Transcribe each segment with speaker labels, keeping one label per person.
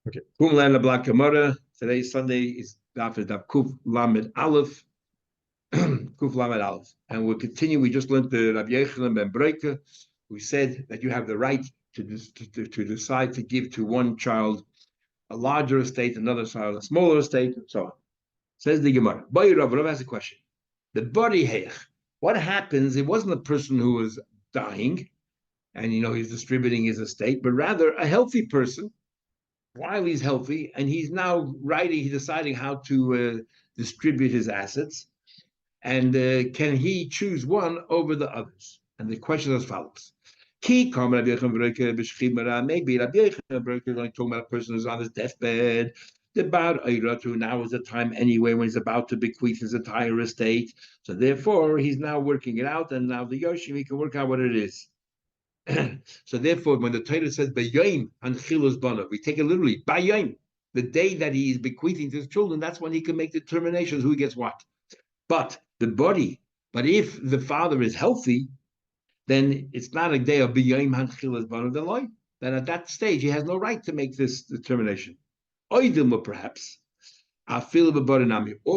Speaker 1: Okay. Kumlan Black Gemara. Today's Sunday is Daf Kuf Lamed Aleph. Kuf Lamed Aleph. And we'll continue. We just learned the Rabbi Yochanan ben Breika, who said that you have the right to decide to give to one child a larger estate, another child a smaller estate, and so on. Says the Gemara. Boy, Rav has a question. The body heich. What happens? It wasn't a person who was dying, and he's distributing his estate, but rather a healthy person while he's healthy, and he's now he's deciding how to distribute his assets, and can he choose one over the others? And the question is as follows. Maybe Rabbi Yochanan is only talking about a person who's on his deathbed. The Bar Eiratu now is the time anyway when he's about to bequeath his entire estate. So therefore, he's now working it out, and now the Yoshim, he can work out what it is. So therefore, when the Torah says "B'yom hanchilus bana," we take it literally. B'yom, the day that he is bequeathing to his children, that's when he can make determinations who gets what. But if the father is healthy, then it's not a day of b'yom hanchilus bana deloy. Then at that stage, he has no right to make this determination. Oidim, perhaps, or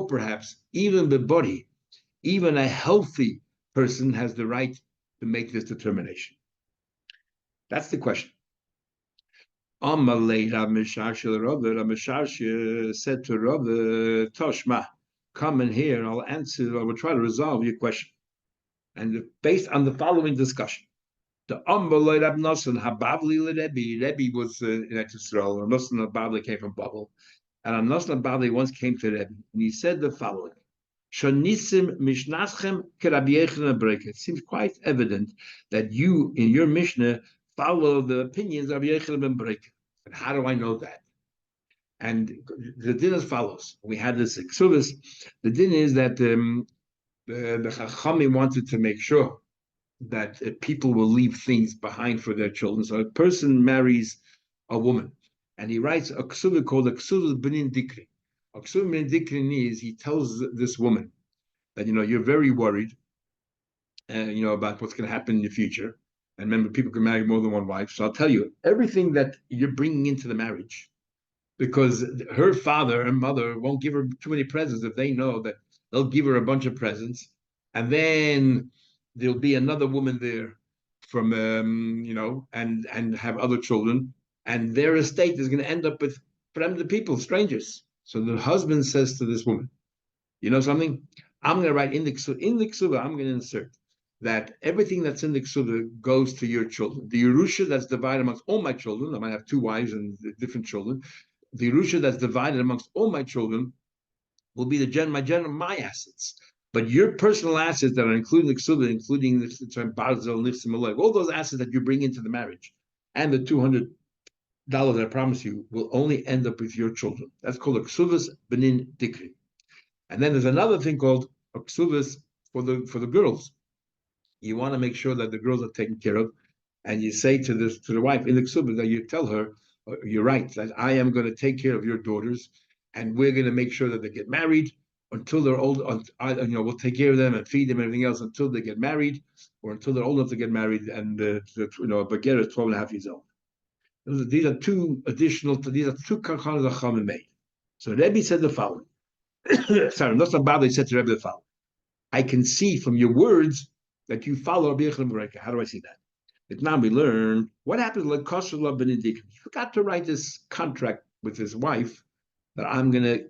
Speaker 1: perhaps even the body, even a healthy person has the right to make this determination. That's the question. Amalei Rav Mishashia said to Rav Toshma, come in here and I'll answer, I will try to resolve your question. And based on the following discussion. The Amalei Rav Nosson Habavli Rebbe was in Israel, and Nosson Habavli came from Babel. And Nosson Habavli once came to Rebbe, and he said the following. Shonisim Mishnachem Rabbi Yochanan Breika. It seems quite evident that you, in your Mishnah, follow the opinions of Yochanan ben Breika. And how do I know that? And the din as follows. We had this exodus. The din is that the Chachamim wanted to make sure that people will leave things behind for their children. So a person marries a woman, and he writes a ksuva called a ksuva b'nin dikri. A ksuva b'nin dikri is he tells this woman that you're very worried, about what's going to happen in the future. And remember, people can marry more than one wife. So I'll tell you, everything that you're bringing into the marriage, because her father and mother won't give her too many presents if they know that they'll give her a bunch of presents. And then there'll be another woman there from, and have other children. And their estate is going to end up with the people, strangers. So the husband says to this woman, you know something? I'm going to write in the ksuva, I'm going to insert that everything that's in the ksuva goes to your children. The Yerusha that's divided amongst all my children, I might have two wives and different children. The Yerusha that's divided amongst all my children will be my assets. But your personal assets that are including the ksuva, including the term barzel, nifsim, all those assets that you bring into the marriage, and the $200 I promise you will only end up with your children. That's called a ksuvas benin dikri. And then there's another thing called a ksuvas for the girls. You want to make sure that the girls are taken care of, and you say to the wife in the ksubah that you tell her, you're right, that I am going to take care of your daughters, and we're going to make sure that they get married until they're old. We'll take care of them and feed them and everything else until they get married, or until they're old enough to get married. And a Bagheera is 12 and a half years old. These are two kanchanas that Chachamim made. So Rebbe said the following. Sorry, not so bad. They said to Rebbe the following. I can see from your words that you follow Rabbi Yochanan ben Breika. How do I see that? But now we learn what happens to Lekosher Benedict. He forgot to write this contract with his wife that I'm going to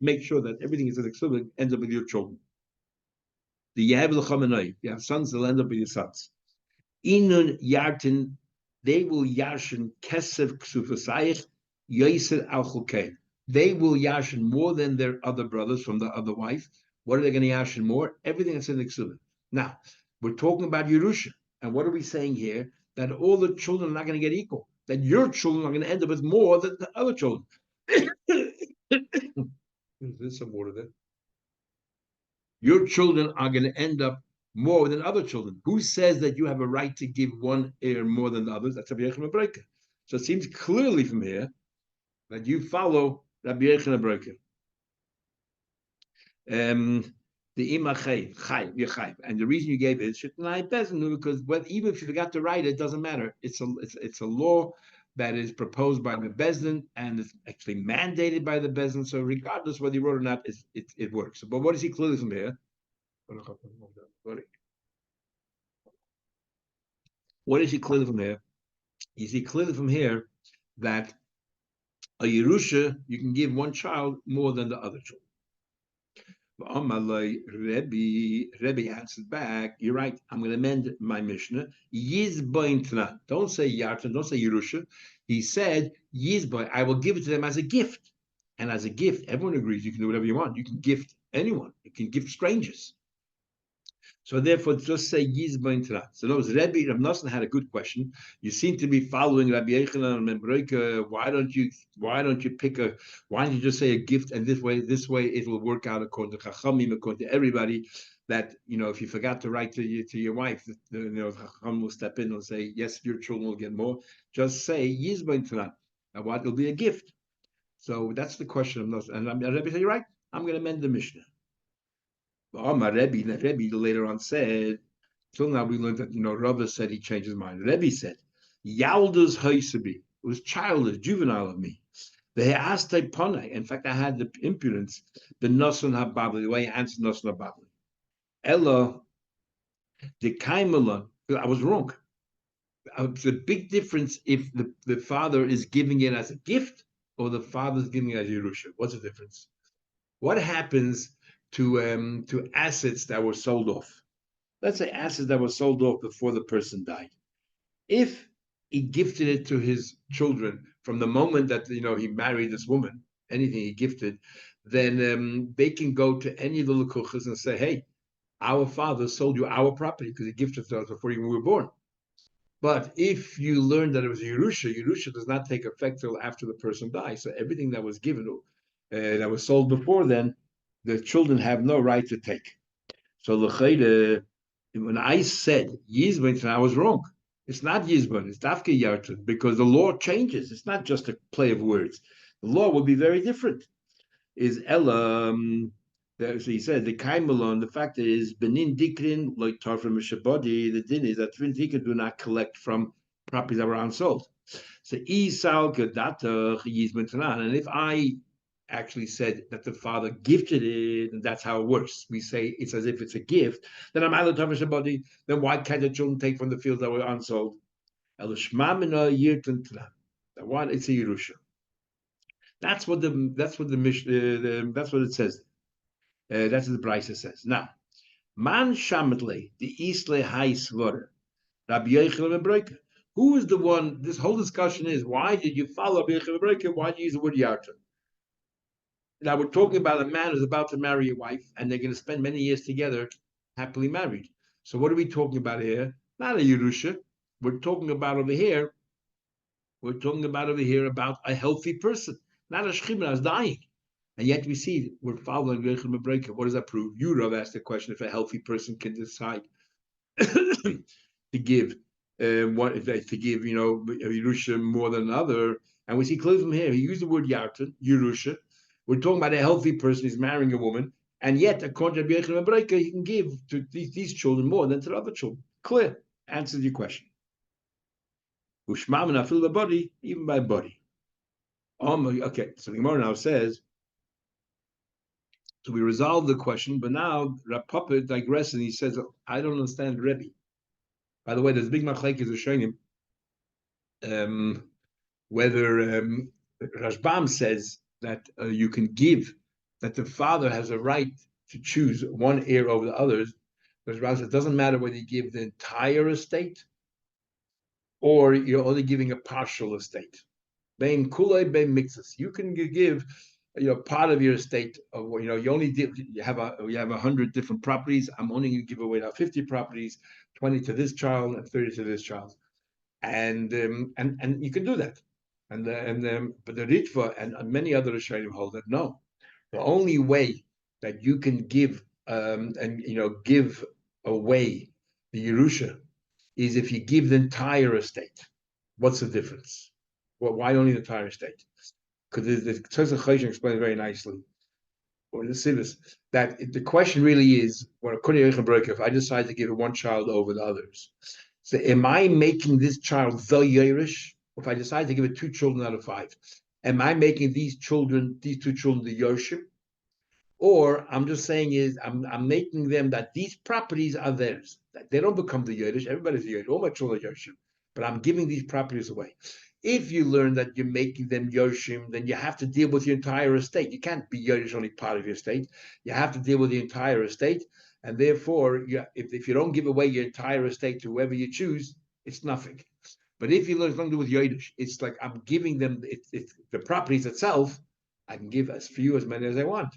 Speaker 1: make sure that everything is in ends up with your children. The Yehav L'Chamenoi, you have sons, they'll end up with your sons. Inun Yartin, they will Yashin Kesev Ksufasayich Yoiser Al Chukein. They will Yashin more than their other brothers from the other wife. What are they going to yashin more? Everything that's in the ksubah. Now, we're talking about Yerusha. And what are we saying here? That all the children are not going to get equal. That your children are going to end up with more than the other children. There's some water there. Your children are going to end up more than other children. Who says that you have a right to give one heir more than the others? That's Rabbi Yochanan ben Breika. So it seems clearly from here that you follow Rabbi Yochanan ben Breika. The imachayv, and the reason you gave it is because even if you forgot to write it, doesn't matter. It's a law that is proposed by the Bezdin and is actually mandated by the Bezdin. So regardless whether he wrote or not, it works. But what is he clearly from here? What is he clearly from here? You see clearly from here that a Yerusha, you can give one child more than the other children. Rebbe answered back, you're right, I'm going to amend my Mishnah. Yizbaintna. Don't say Yartan, don't say Yerusha. He said, Yizbain, I will give it to them as a gift. And as a gift, everyone agrees you can do whatever you want. You can gift anyone. You can gift strangers. So therefore, just say Yizbain Torah. So those Rebbe Rav Nosson had a good question. You seem to be following Rabbi Yechanan and Membreika. Why don't you why don't you just say a gift, and this way it will work out according to Chachamim, according to everybody. That if you forgot to write to your wife, Chacham will step in and say, yes, your children will get more. Just say Yizbain Torah. And what will be a gift? So that's the question of Nosson. And Rebbe said, you're right. I'm going to amend the Mishnah. My Rebbe later on said, till now we learned that, Rava said he changed his mind. Rebbe said, Yalda's Haisabi, it was childish, juvenile of me. The Heaste Ponai, in fact, I had the impudence, the Nasan Hababli, the way he answered Nasan Hababli. Ella, the Kaimalon, I was wrong. It's a big difference if the father is giving it as a gift or the father is giving it as Yerusha. What's the difference? What happens to assets that were sold off? Let's say assets that were sold off before the person died. If he gifted it to his children from the moment that he married this woman, anything he gifted, then they can go to any of the lukuchas and say, "Hey, our father sold you our property because he gifted it to us before even we were born." But if you learn that it was Yerusha does not take effect till after the person dies. So everything that was given, that was sold before then, the children have no right to take. So when I said Yizban, I was wrong. It's not Yizban, it's Dafke Yartan, because the law changes. It's not just a play of words. The law will be very different. Is Ella, so he said, the Kaimalon, the fact is, Benin Dikrin, like Tarfim Shabodi, the din is that Tvin Dikrin do not collect from properties that were unsold. So Isal Gadata Yizban Tanan. And if I actually said that the father gifted it, and that's how it works. We say it's as if it's a gift. Then I'm out of somebody. Then why can't the children take from the fields that were unsold? The one it's a Yerusha. That's what that's what it says. That's what the Brisa says. Now, man shametle the isle high slaughter. Rabbi Yochanan and Breika. Who is the one? This whole discussion is why did you follow Rabbi Yochanan and Breika? Why did you use the word Yartan? Now we're talking about a man who's about to marry a wife, and they're going to spend many years together, happily married. So what are we talking about here? Not a Yerusha. We're talking about over here. We're talking about over here about a healthy person, not a shechina who's dying. And yet we see we're following Yechim Breaker. What does that prove? You, Rav, asked the question if a healthy person can decide to give Yerusha more than another. And we see clearly from here, he used the word Yartan, Yerusha. We're talking about a healthy person who's marrying a woman, and yet, according to Yechim Breaker, he can give to these children more than to the other children. Clear. Answers your question. Ushmam and afil body, even by body. Okay, so the Gemara now says, so we resolved the question, but now Rav Papa digresses and he says, I don't understand Rebbe. By the way, there's big machlekes of Shonim, whether Rashbam says that you can give, that the father has a right to choose one heir over the others. Rashbam says it doesn't matter whether you give the entire estate or you're only giving a partial estate. Bein kulei, bein mixes. You can give part of your estate. You only you have 100 different properties. I'm only going to give away now 50 properties, 20 to this child and 30 to this child, and you can do that. But the Ritva and many other Rishonim hold that no, the only way that you can give give away the Yerusha is if you give the entire estate. What's the difference? Well, why only the entire estate? Because the Tzemach Choshen explains very nicely, or the Silas, that the question really is, if I decide to give one child over the others, so am I making this child the Yerush? if I decide to give it 2 children out of 5, am I making these 2 children, the Yoshim? Or I'm just saying is I'm making them that these properties are theirs. They don't become the Yiddish. Everybody's the Yiddish. All my children are Yoshim. But I'm giving these properties away. If you learn that you're making them Yoshim, then you have to deal with your entire estate. You can't be Yiddish only part of your estate. You have to deal with the entire estate. And therefore, if you don't give away your entire estate to whoever you choose, it's nothing. But if you learn something to do with Yiddish, it's like I'm giving them it's the properties itself. I can give as few as many as I want.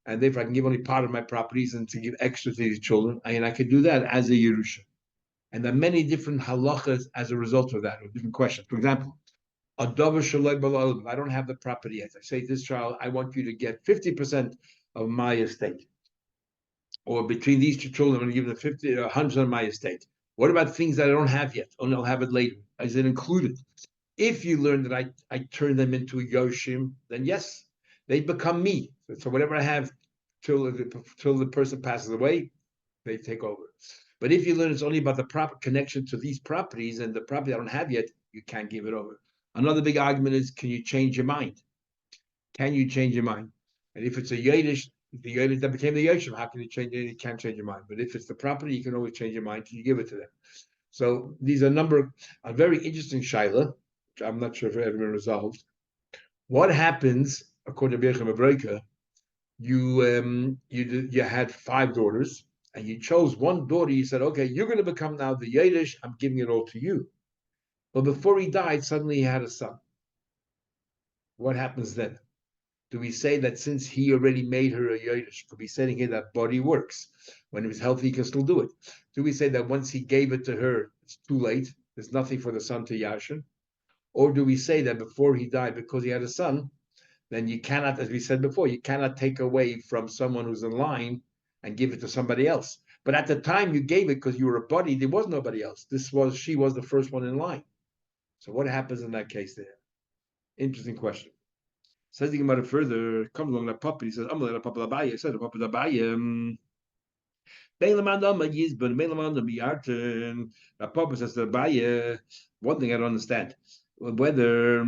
Speaker 1: And therefore I can give only part of my properties and to give extra to these children, and I can do that as a Yerusha. And there are many different halachas as a result of that, or different questions. For example, a davar shaloi b'la'olam, I don't have the property yet. I say to this child, I want you to get 50% of my estate. Or between these 2 children, I'm going to give them 50, 100% of my estate. What about things that I don't have yet? Only I'll have it later. Is it included? If you learn that I turn them into a Yoshim, then yes, they become me. So whatever I have till the person passes away, they take over. But if you learn it's only about the proper connection to these properties and the property I don't have yet, you can't give it over. Another big argument is, can you change your mind? Can you change your mind? And if it's a Yiddish, the Yiddish that became the Yoshim, how can you change it? You can't change your mind. But if it's the property, you can always change your mind. You give it to them. So these are a very interesting shaila, which I'm not sure if it ever been resolved. What happens, according to Birchim Abreka, you had 5 daughters, and you chose one daughter. You said, okay, you're going to become now the Yiddish. I'm giving it all to you. But before he died, suddenly he had a son. What happens then? Do we say that since he already made her a Yiddish, could be saying here that body works? When he was healthy, he can still do it. Do we say that once he gave it to her, it's too late? There's nothing for the son to yashin? Or do we say that before he died, because he had a son, then you cannot, as we said before, you cannot take away from someone who's in line and give it to somebody else. But at the time you gave it because you were a buddy, there was nobody else. She was the first one in line. So what happens in that case there? Interesting question. Says the Gemara further, comes along the puppy. He says, I'm going to Papa Labaya. Said the Papa Labaya. The Papa says to Labaya, one thing I don't understand, whether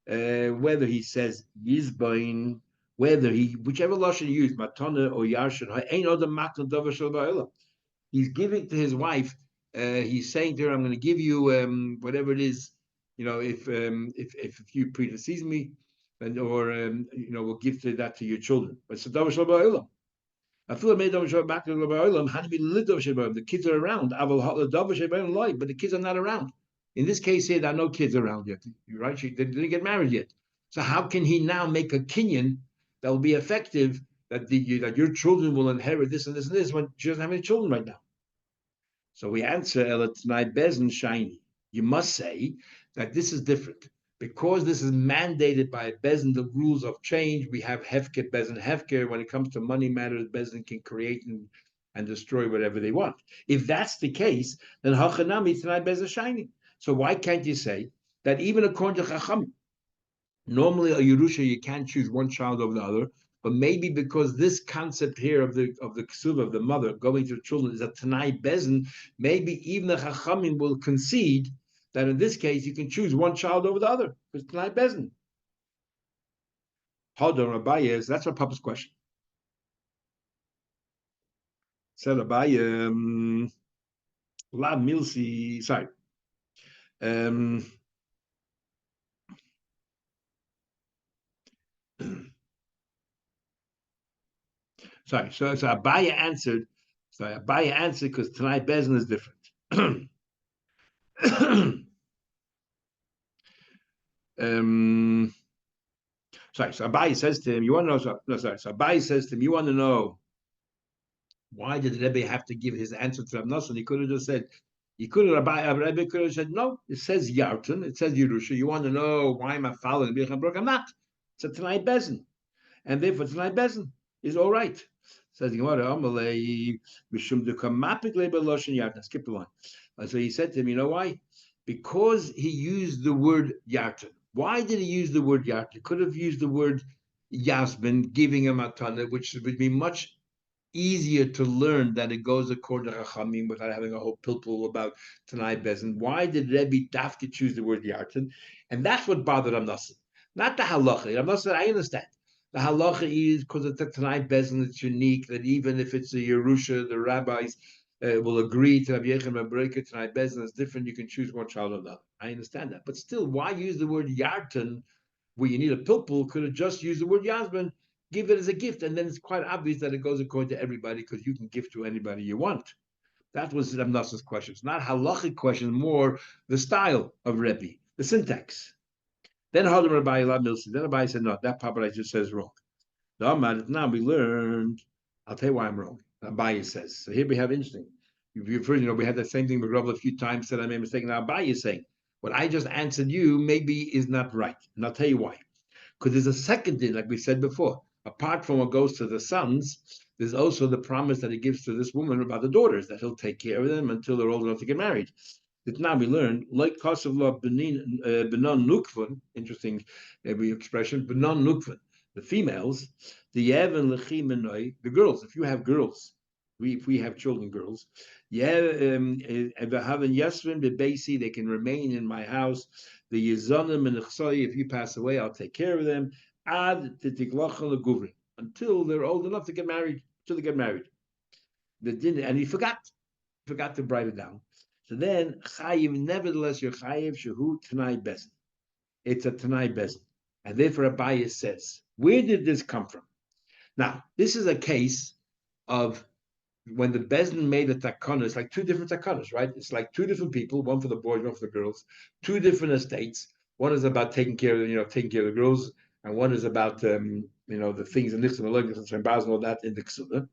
Speaker 1: he says Yizbain, whichever lashon he used, Matana or Yarshin, ain't other Matan Dover Shalba. He's giving to his wife. He's saying to her, "I'm going to give you whatever it is. If you predecease me, we'll give that to your children." But it's a Dover Shalba. I feel made Dover Shalba back to the kids are around. But the kids are not around. In this case here, there are no kids around yet. You're right. They didn't get married yet. So how can he now make a kinyan that will be effective that your children will inherit this and this and this when she doesn't have any children right now? So we answer, Elatnai Bezin Shiny. You must say that this is different. Because this is mandated by Bezin, the rules of change, we have Hefker, Bezin, Hefker. When it comes to money matters, Bezin can create and destroy whatever they want. If that's the case, then Hachanami Tnai Bezin Shiny. So why can't you say that even according to Chacham, normally a Yerusha, you can't choose one child over the other, but maybe because this concept here of the ksuva of the mother going to the children is a Tanai Bezin, maybe even the Chachamim will concede that in this case you can choose one child over the other because Tanai Bezin. Hadon Abaye, that's our Papa's question. Said Abaye, La Milsi, sorry. Sorry, so Abaya answered. Sorry, Abaya answered because tonight Bezin is different. Sorry, so Abaya says to him, "You want to know?" No, sorry. So Abaya says to him, "You want to know why did Rebbe have to give his answer to Rav Nosson? He could have just said." He could have, Rebbe could have said, no, it says Yarton, it says Yerusha. You want to know why am I following Bircham Brok? I'm not. It's a Tanai Bezin. And therefore Tanai Bezin is all right. Says the Gemara, skip the line. So he said to him, you know why? Because he used the word Yarton. Why did he use the word Yarton? He could have used the word Yasmin, giving him a matana, which would be much easier to learn that it goes according to Chachamim without having a whole pilpul about Tanai Bezin. Why did Rebbe Dafka choose the word Yartan? And that's what bothered Amnasa. Not the halacha. Amnasa, I understand. The halacha is because it's a Tanai Bezin, it's unique, that even if it's a Yerusha, the rabbis will agree to have Yechem and Bereket Tanai Bezin is different. You can choose one child or another. I understand that. But still, why use the word Yartan where you need a pilpul? Could have just used the word Yasmin, give it as a gift, and then it's quite obvious that it goes according to everybody because you can give to anybody you want. That was Ramnas's question. It's not halachic question, more the style of Rebbe, the syntax. Then Hadam Rabbi Milsi. Then Rabbi said, no, that part I just says wrong. Now we learned. I'll tell you why I'm wrong. Abaye says. So here we have interesting. You've heard, we had that same thing with Rabbi a few times. Said I made a mistake. Now Abaye is saying what I just answered you maybe is not right, and I'll tell you why. Because there's a second thing, like we said before. Apart from what goes to the sons, there's also the promise that he gives to this woman about the daughters, that he'll take care of them until they're old enough to get married. That now we learn, like Kosovo Benon Nukvan, interesting expression, Benon Nukvan, the females, the Yevon Lechimenoi, the girls, if you have girls, if we have children, girls, yeah, having Yasvin Bebasi, they can remain in my house. The Yizonim and if you pass away, I'll take care of them. Ad Guvri, until they're old enough to get married, until they get married. And he forgot to write it down. So then, Chayiv, nevertheless, you're Chayiv Shehu Tanai Bezin. It's a Tanai Bezin. And therefore, Abaye says, where did this come from? Now, this is a case of when the Bezin made a takana. It's like two different takanas, right? It's like two different people, one for the boys, one for the girls, two different estates. One is about taking care of the girls, and one is about the things in Nichs and Elegance and Baz and all that in the Ksuda.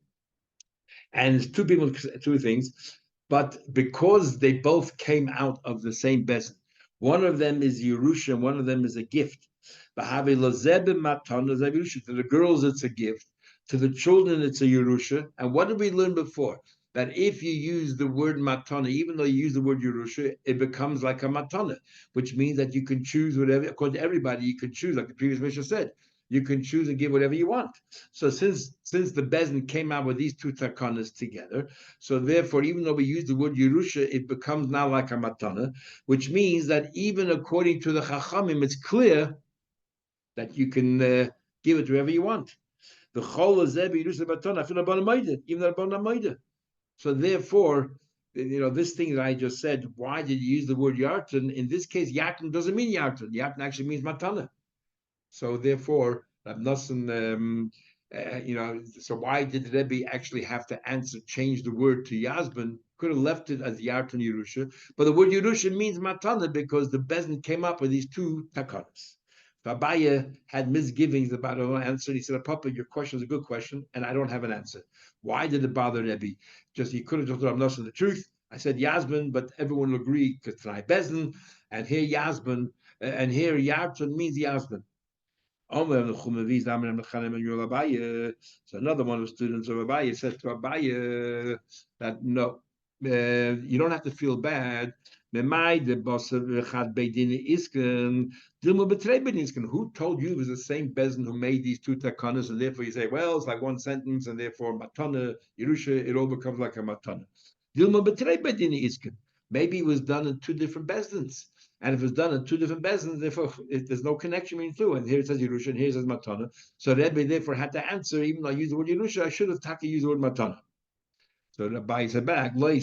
Speaker 1: And it's two people, two things. But because they both came out of the same Bezin, one of them is Yerusha and one of them is a gift. To the girls, it's a gift. To the children, it's a Yerusha. And what did we learn before? That if you use the word matana, even though you use the word Yerusha, it becomes like a matana, which means that you can choose whatever, according to everybody, you can choose, like the previous Mishnah said, you can choose and give whatever you want. So since the Bezin came out with these two takanas together, so therefore, even though we use the word Yerusha, it becomes now like a matana, which means that even according to the Chachamim, it's clear that you can give it to whoever you want. The chol zebi Yerusha matana, even the So therefore, this thing that I just said, why did you use the word yartan? In this case, yartan doesn't mean yartan. Yartan actually means matana. So therefore, Rab Nosson, so why did Rebbe actually have to change the word to Yazban? Could have left it as Yartan Yerusha, but the word Yerusha means Matana because the Bezin came up with these two takanas. Abaye had misgivings about an answer. He said, Papa, your question is a good question, and I don't have an answer. Why did it bother Rebbe? He could have just told Rab Nosson the truth. I said Yazban, but everyone will agree because tonight Bezin, and here Yazban, and here Yartan means Yazban. So another one of the students of Abaye says to Abaye that no, you don't have to feel bad. Who told you it was the same Bezin who made these two takanas, and therefore you say, well, it's like one sentence, and therefore matana, Yerusha, it all becomes like a matana. Maybe it was done in two different Bezins. And if it's done in two different bezins, therefore there's no connection between two. And here it says Yerusha, and here it says Matana. So Rebbe therefore had to answer, even though I used the word Yerusha, I should have used the word Matana. So Rabbi said back, don't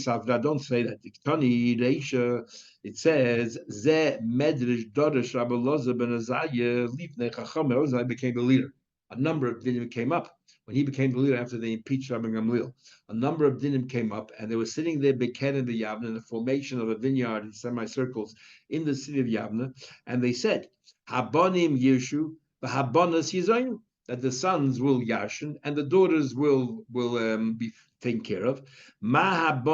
Speaker 1: say that. It says, Ze Medrash Dodesh Rabbi Loza ben Azariah Lifnei Chacham became the leader. A number of dinim came up when he became the leader after they impeached Rabbi Gamliel. A number of dinim came up, and they were sitting there Beken in the Yavna in the formation of a vineyard in semicircles in the city of Yavna, and they said, Habonim Yeshu, the Habonas Yizoinu, that the sons will yarshin and the daughters will be taken care of. Just like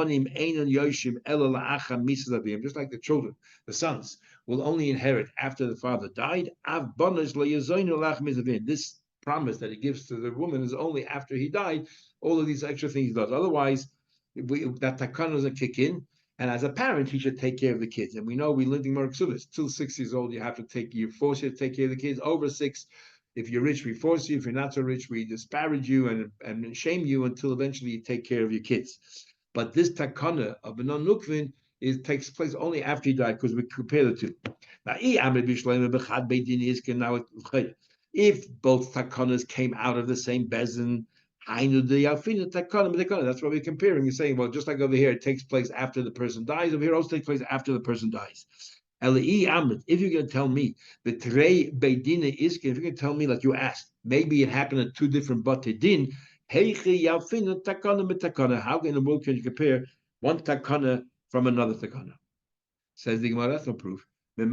Speaker 1: the children, the sons will only inherit after the father died. This promise that he gives to the woman is only after he died. All of these extra things he does. Otherwise, that takana doesn't kick in. And as a parent, he should take care of the kids. And we know we learned in Mark Till 6 years old, you force you to take care of the kids. Over 6, If you're rich, we force you. If you're not so rich, we disparage you and shame you until eventually you take care of your kids. But this takana of a non-nukvin takes place only after you die, because we compare the two. Now, if both takanas came out of the same bezin, that's what we're comparing. You're saying, well, just like over here, it takes place after the person dies. Over here, also takes place after the person dies. If you're going to tell me the Trei Beidina is, if you're going to tell me, like you asked, maybe it happened at two different Batidin, how in the world can you compare one takana from another takana? Says the Gemara, that's no proof. I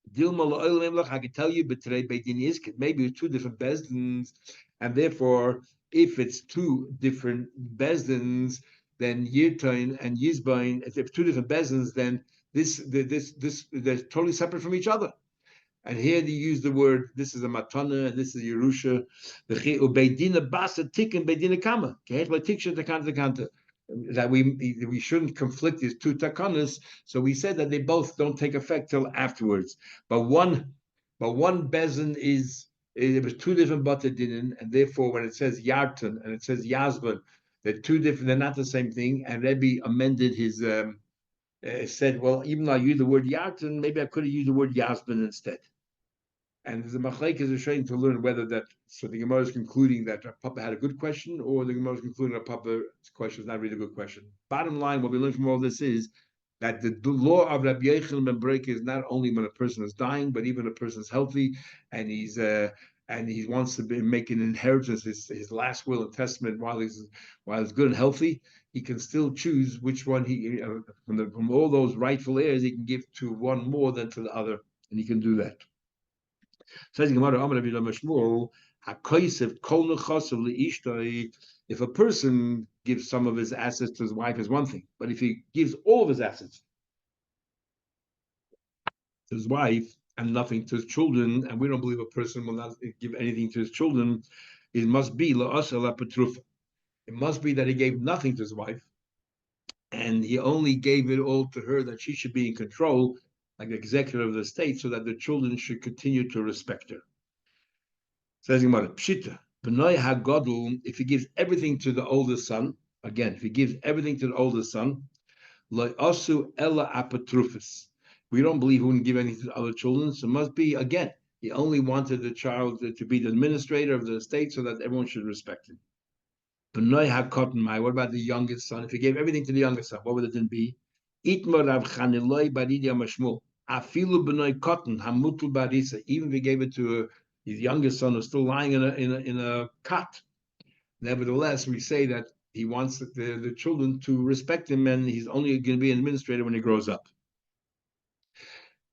Speaker 1: can tell you, but today Beidin is maybe two different bezdins, and therefore, if it's two different bezdins, then Yirtain and Yizbain, if they're two different bezdins, then this they're totally separate from each other. And here they use the word, this is a matana, and this is Yerusha. Beidina basa tikkun beidina kama. That we shouldn't conflict these two takanas. So we said that they both don't take effect till afterwards. But one bezin is it was two different batadinin, and therefore when it says yartan and it says yazban, they're two different. They're not the same thing. And Rebbe amended his. Said, well, even though I used the word yartan, maybe I could have used the word yazban instead. And the machlekes is trying to learn whether that. So the Gemara is concluding that Papa had a good question, or the Gemara is concluding that Papa's question is not really a good question. Bottom line, what we learn from all this is that the law of Rabbi Yochanan ben Breka is not only when a person is dying, but even a person is healthy and he wants to make an inheritance, his last will and testament while he's good and healthy, he can still choose which one from all those rightful heirs he can give to one more than to the other, and he can do that. Says Gemara, if a person gives some of his assets to his wife is one thing, but if he gives all of his assets to his wife and nothing to his children, and we don't believe a person will not give anything to his children, it must be it must be that he gave nothing to his wife, and he only gave it all to her that she should be in control, like executor of the state, so that the children should continue to respect her. Says Gemara, Pshita, B'nai HaGadol, if he gives everything to the oldest son, again, if he gives everything to the oldest son, Lo asu ella apatrufis. We don't believe he wouldn't give anything to the other children, so it must be, again, he only wanted the child to be the administrator of the estate so that everyone should respect him. B'nai HaKotten Mai, what about the youngest son? If he gave everything to the youngest son, what would it then be? Itmar Rav Chaniloi Baridia Mashmul. Afilu B'nai Kotten Hamutul Barisa. Even if he gave it to his youngest son who's still lying in a cot. Nevertheless, we say that he wants the children to respect him, and he's only going to be an administrator when he grows up.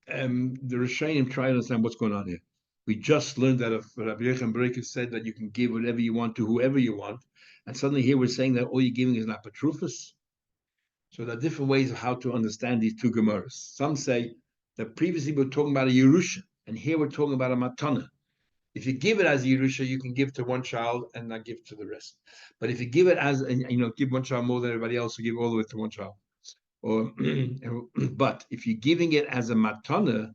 Speaker 1: The Rishonim try to understand what's going on here. We just learned that if Rabbi Yochanan ben Breka said that you can give whatever you want to whoever you want, and suddenly here we're saying that all you're giving is not patrufus. So there are different ways of how to understand these two Gemaras. Some say that previously we were talking about a Yerusha, and here we're talking about a Matana. If you give it as a Yerusha, you can give to one child and not give to the rest. But if you give it as, give one child more than everybody else, you give all of it to one child. But if you're giving it as a matana,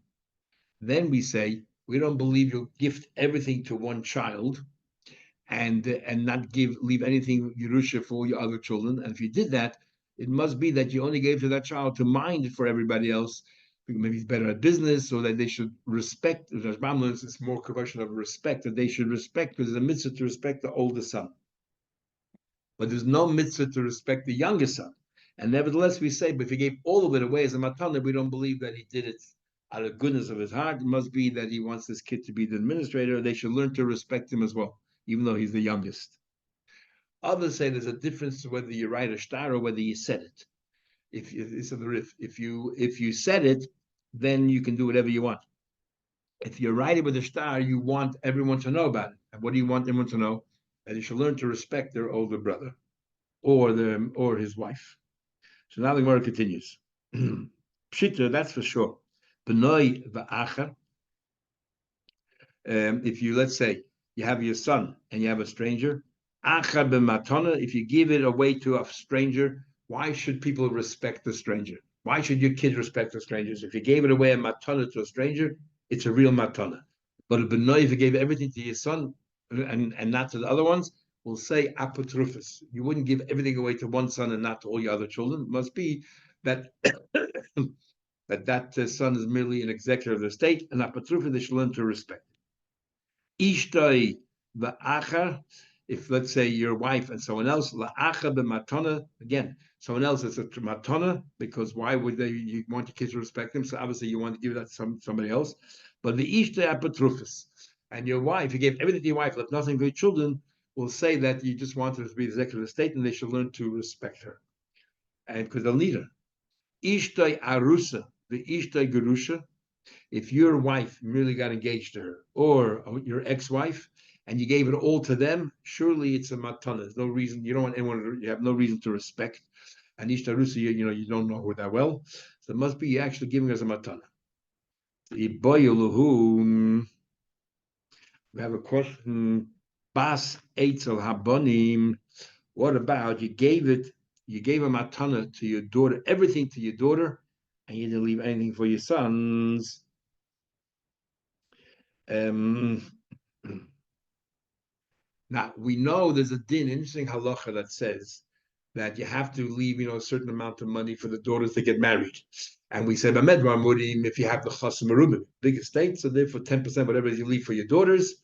Speaker 1: then we say we don't believe you'll gift everything to one child and not leave anything Yerusha for your other children. And if you did that, it must be that you only gave to that child to mind it for everybody else. Maybe he's better at business, so that they should respect. It's more a question of respect, that they should respect, because there's a mitzvah to respect the older son. But there's no mitzvah to respect the younger son. And nevertheless, we say, but if he gave all of it away as a matana, we don't believe that he did it out of goodness of his heart. It must be that he wants this kid to be the administrator. They should learn to respect him as well, even though he's the youngest. Others say there's a difference whether you write a star or whether you said it. If you said it, then you can do whatever you want. If you write it with a star, you want everyone to know about it. And what do you want everyone to know? That they should learn to respect their older brother or his wife. So now the Gemara continues. Pshita, that's for sure. B'noi v'acher. If you, let's say, you have your son and you have a stranger, acher b'matana, if you give it away to a stranger, why should people respect the stranger? Why should your kids respect the strangers? If you gave it away a matana to a stranger, it's a real matana. But a benoy, if he gave everything to his son and not to the other ones, will say apotrophus. You wouldn't give everything away to one son and not to all your other children. It must be that that son is merely an executor of the state, and apotrophus they should learn to respect. Ishtoi va'achar, if let's say your wife and someone else, la'achar b'matana, again, someone else is a matana, because why would you want your kids to respect them? So obviously you want to give that to somebody else. But the ishtoi apotrophus, and your wife, you gave everything to your wife, left nothing for your children, will say that you just want her to be the executive of the state, and they should learn to respect her, and because they'll need her. Ishtoi arusa, the ishtoi gerusha, if your wife merely got engaged to her, or your ex-wife, and you gave it all to them, surely it's a matana. There's no reason, you don't want anyone, you have no reason to respect. And ishtarusa, you don't know her that well. So it must be you're actually giving us a matana. We have a question. Bas eitzel habonim. What about you gave a matana to your daughter, everything to your daughter, and you didn't leave anything for your sons? Now we know there's a din, interesting halacha that says that you have to leave, a certain amount of money for the daughters to get married. And we said, if you have the chasim merubim, big estate, so therefore 10%, whatever you leave for your daughters,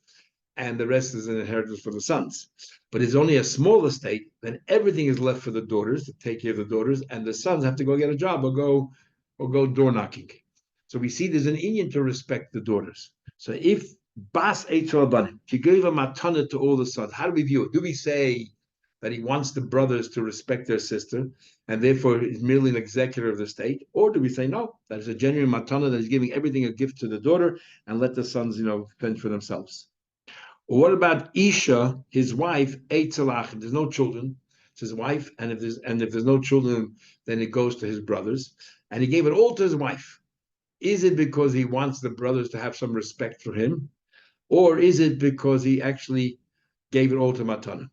Speaker 1: and the rest is an inheritance for the sons. But it's only a small estate, then everything is left for the daughters to take care of the daughters, and the sons have to go get a job or go door knocking. So we see there's an Indian to respect the daughters. So if Bas Eitzol Banim, he gave a matana to all the sons, how do we view it? Do we say that he wants the brothers to respect their sister, and therefore is merely an executor of the state? Or do we say, no, that is a genuine matana, that is giving everything a gift to the daughter, and let the sons, fend for themselves? Or what about Isha, his wife, Eitzelach? There's no children. It's his wife, and if there's no children, then it goes to his brothers. And he gave it all to his wife. Is it because he wants the brothers to have some respect for him? Or is it because he actually gave it all to Matana?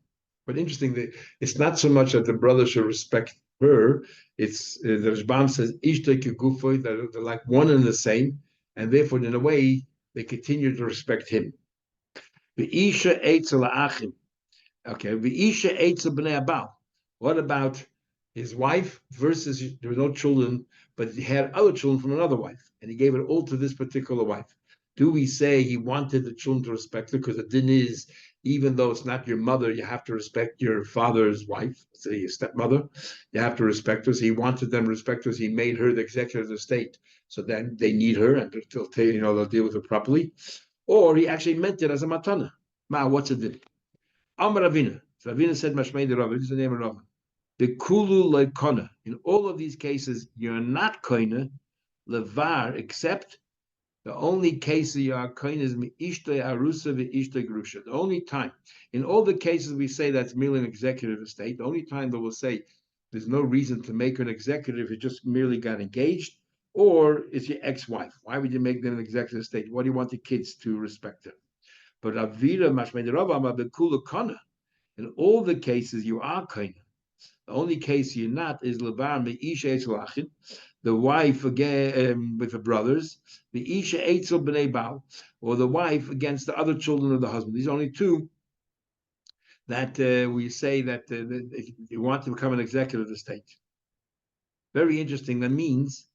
Speaker 1: But interesting, it's not so much that the brothers should respect her. It's the Rashbam says, Ishta Kigufoy, that they're like one and the same. And therefore, in a way, they continue to respect him. V'isha eitzel achim. Okay, v'isha eitzel b'nei abal. What about his wife versus there were no children, but he had other children from another wife, and he gave it all to this particular wife? Do we say he wanted the children to respect her? Because the din is, even though it's not your mother, you have to respect your father's wife, say your stepmother. You have to respect her. So he wanted them to respect her. So he made her the executive of the state. So then they need her, and they'll deal with her properly. Or he actually meant it as a matana. What's it din? Amar Ravina. So Ravina said, Mashmei de Rav. This is the name of Rav. The kulu leikona. In all of these cases, you're not koina levar, except the only case you are koina is mi'ishtoi arusa ve'ishtoi grusha. The only time, in all the cases we say that's merely an executive estate, the only time that we'll say there's no reason to make her an executive if you just merely got engaged, or it's your ex-wife. Why would you make them an executive estate? What do you want the kids to respect her? But Avira Mashmei Rava Bekula Kana. In all the cases you are Kana. The only case you're not is Levar Meisha Etzel the wife again with the brothers, the Isha Eitzel B'nei Baal, or the wife against the other children of the husband. These are only two that we say that you want to become an executive of the state. Very interesting. That means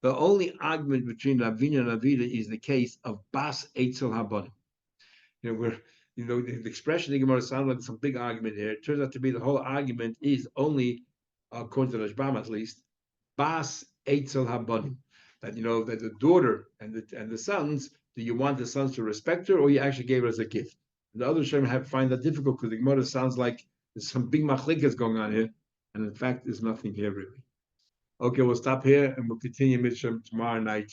Speaker 1: the only argument between Ravina and Avida is the case of Bas Eitzel Habanim. The expression the Gemara sounds like some big argument here. It turns out to be the whole argument is only, according to the Rashbam at least, Bas Eitzel Habanim. That that the daughter and the sons, do you want the sons to respect her, or you actually gave her as a gift? And the other Shem find that difficult because the Gemara sounds like there's some big machlikas going on here, and in fact, there's nothing here really. Okay, we'll stop here and we'll continue Mishram tomorrow night.